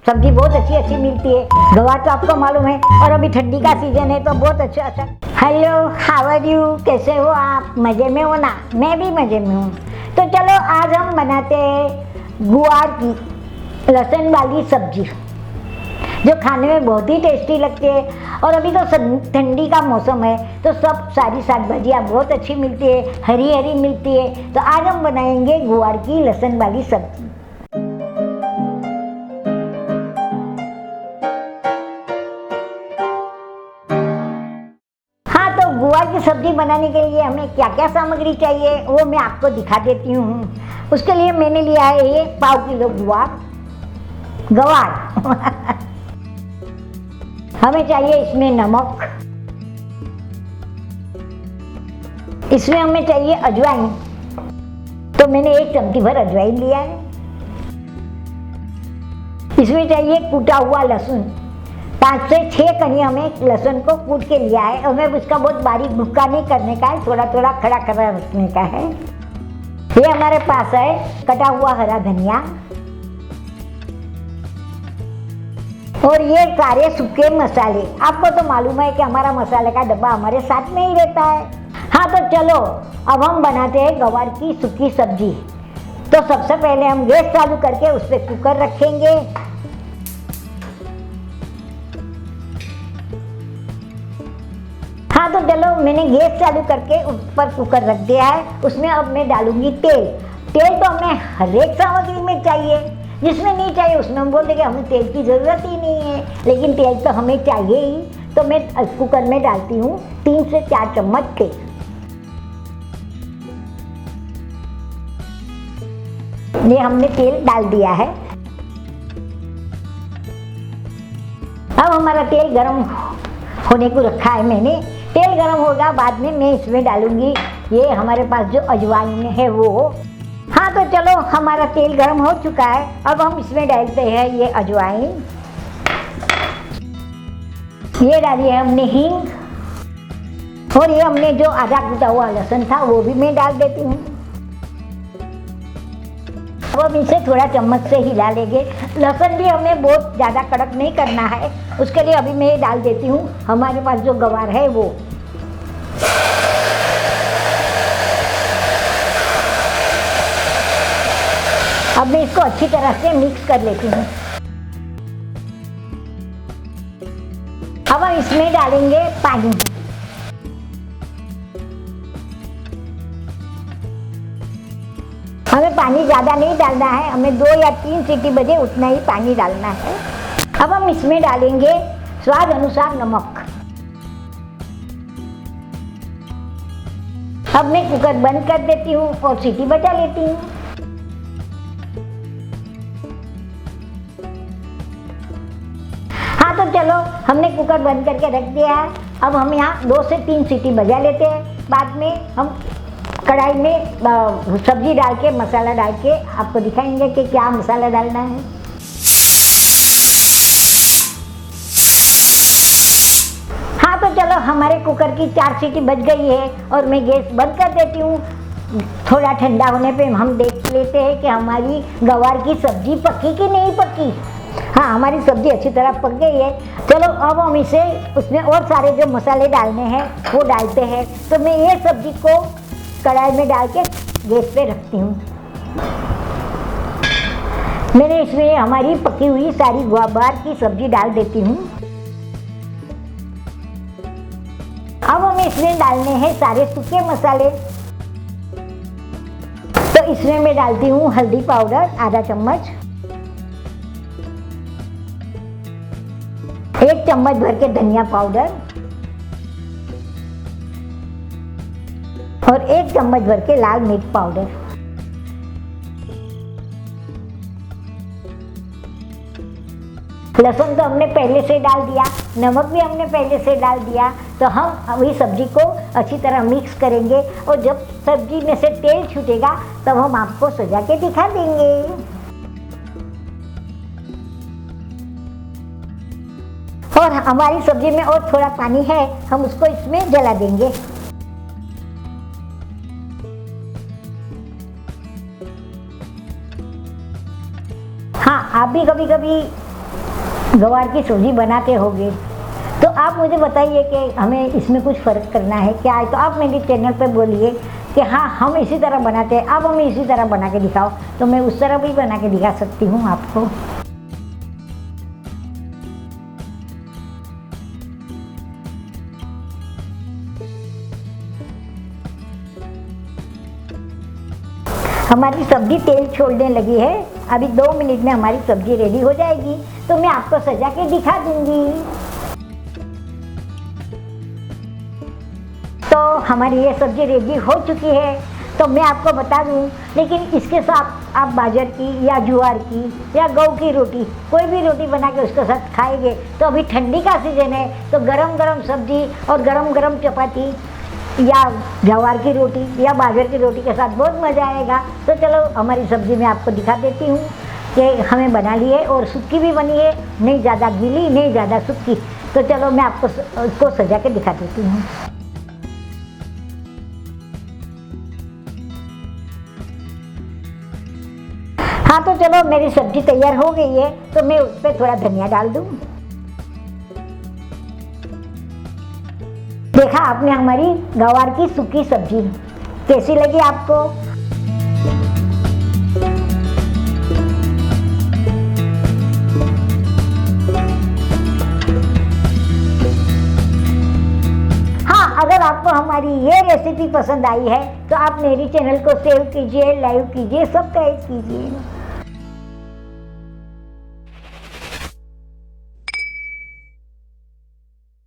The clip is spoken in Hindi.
सब्जी बहुत अच्छी अच्छी मिलती है। गवार तो आपको मालूम है, और अभी ठंडी का सीजन है तो बहुत अच्छा अच्छा। हेलो, हाउ आर यू, कैसे हो आप? मज़े में हो ना? मैं भी मज़े में हूँ। तो चलो आज हम बनाते हैं गुआर की लहसुन वाली सब्जी, जो खाने में बहुत ही टेस्टी लगती है। और अभी तो ठंडी का मौसम है तो सब सारी साग भाजियाँ बहुत अच्छी मिलती है, हरी हरी मिलती है। तो आज हम बनाएंगे गुआर की लहसुन वाली सब्जी। हाँ, तो गुआर की सब्जी बनाने के लिए हमें क्या क्या सामग्री चाहिए वो मैं आपको दिखा देती हूँ। उसके लिए मैंने लिया है ये 1/4 किलो गवार हमें चाहिए इसमें नमक, इसमें हमें चाहिए अजवाइन, तो मैंने 1 चमची भर अजवाइन लिया है। इसमें चाहिए कूटा हुआ लहसुन, 5 से 6 कनी हमें लहसुन को कूट के लिया है। हमें उसका बहुत बारीक भुक्का नहीं करने का है, थोड़ा थोड़ा खड़ा खड़ा रखने का है। ये हमारे पास है कटा हुआ हरा धनिया, और ये सारे सूखे मसाले। आपको तो मालूम है कि हमारा मसाले का डब्बा हमारे साथ में ही रहता है। हाँ, तो चलो अब हम बनाते हैं गवार की सूखी सब्जी। तो सबसे पहले हम गैस चालू करके उस पर कुकर रखेंगे। हाँ, तो चलो मैंने गैस चालू करके ऊपर कुकर रख दिया है। उसमें अब मैं डालूंगी तेल। तेल तो हमें हर एक सामग्री में चाहिए, जिसमें नहीं चाहिए उसमें हम बोल देंगे हमें तेल की ज़रूरत ही नहीं है, लेकिन तेल तो हमें चाहिए ही। तो मैं कुकर में डालती हूँ 3 से 4 चम्मच तेल। ये हमने तेल डाल दिया है। अब हमारा तेल गरम होने को रखा है मैंने। तेल गरम होगा, बाद में मैं इसमें डालूंगी ये हमारे पास जो अजवाइन है वो। हाँ, तो चलो हमारा तेल गरम हो चुका है। अब हम इसमें डालते हैं ये अजवाइन, ये डाली है हमने हींग, और ये हमने जो आधा कूटा हुआ लहसुन था वो भी मैं डाल देती हूँ। अब हम इसे थोड़ा चम्मच से हिला लेंगे। लहसुन भी हमें बहुत ज़्यादा कड़क नहीं करना है, उसके लिए अभी मैं डाल देती हूँ हमारे पास जो गवार है वो। अब मैं इसको अच्छी तरह से मिक्स कर लेती हूँ। अब हम इसमें डालेंगे पानी। हमें पानी ज़्यादा नहीं डालना है, हमें 2 या 3 सीटी बजे उतना ही पानी डालना है। अब हम इसमें डालेंगे स्वाद अनुसार नमक। अब मैं कुकर बंद कर देती हूँ और सीटी बजा लेती हूँ। हाँ, तो चलो हमने कुकर बंद करके रख दिया है। अब हम यहाँ 2 से 3 सीटी बजा लेते हैं। बाद में हम कढ़ाई में सब्जी डाल के मसाला डाल के आपको दिखाएंगे कि क्या मसाला डालना है। हाँ, तो चलो हमारे कुकर की 4 सीटी बज गई है और मैं गैस बंद कर देती हूँ। थोड़ा ठंडा होने पे हम देख लेते हैं कि हमारी गवार की सब्जी पकी कि नहीं पकी। हाँ, हमारी सब्जी अच्छी तरह पक गई है। चलो अब हम इसे उसमें और सारे जो मसाले डालने हैं वो डालते हैं। तो मैं ये सब्जी को कढ़ाई में डाल के गैस पे रखती हूँ। मैंने इसमें हमारी पकी हुई सारी गवार की सब्जी डाल देती हूँ। अब हमें इसमें डालने हैं सारे सूखे मसाले। तो इसमें मैं डालती हूँ हल्दी पाउडर आधा चम्मच, 1 चम्मच भर के धनिया पाउडर, और 1 चम्मच भर के लाल मिर्च पाउडर। लहसुन तो हमने पहले से डाल दिया, नमक भी हमने पहले से डाल दिया। तो हम अभी सब्जी को अच्छी तरह मिक्स करेंगे, और जब सब्जी में से तेल छूटेगा तब हम आपको सजा के दिखा देंगे। और हमारी सब्जी में और थोड़ा पानी है, हम उसको इसमें जला देंगे। हाँ, आप भी कभी कभी गवार की सब्जी बनाते होगे, तो आप मुझे बताइए कि हमें इसमें कुछ फ़र्क करना है क्या है, तो आप मेरे चैनल पे बोलिए कि हाँ हम इसी तरह बनाते हैं, आप हमें इसी तरह बना के दिखाओ, तो मैं उस तरह भी बना के दिखा सकती हूँ आपको। हमारी सब्जी तेल छोड़ने लगी है, अभी 2 मिनट में हमारी सब्जी रेडी हो जाएगी, तो मैं आपको सजा के दिखा दूंगी। तो हमारी ये सब्जी रेडी हो चुकी है, तो मैं आपको बता दूं, लेकिन इसके साथ आप बाजरे की या ज्वार की या गेहूं की रोटी, कोई भी रोटी बना के उसके साथ खाएंगे, तो अभी ठंडी का सीजन है, तो गरम गरम सब्जी और गरम गरम चपाती या ज्वार की रोटी या बाजरे की रोटी के साथ बहुत मज़ा आएगा। तो चलो हमारी सब्ज़ी मैं आपको दिखा देती हूँ कि हमें बना ली है, और सूखी भी बनी है, नहीं ज़्यादा गीली नहीं ज़्यादा सूखी। तो चलो मैं आपको उसको सजा के दिखा देती हूँ। हाँ तो चलो मेरी सब्ज़ी तैयार हो गई है, तो मैं उस पर थोड़ा धनिया डाल दूँ। देखा आपने हमारी गवार की सूखी सब्जी, कैसी लगी आपको? हाँ, अगर आपको हमारी ये रेसिपी पसंद आई है तो आप मेरी चैनल को सेव कीजिए, लाइक कीजिए, सब्सक्राइब कीजिए।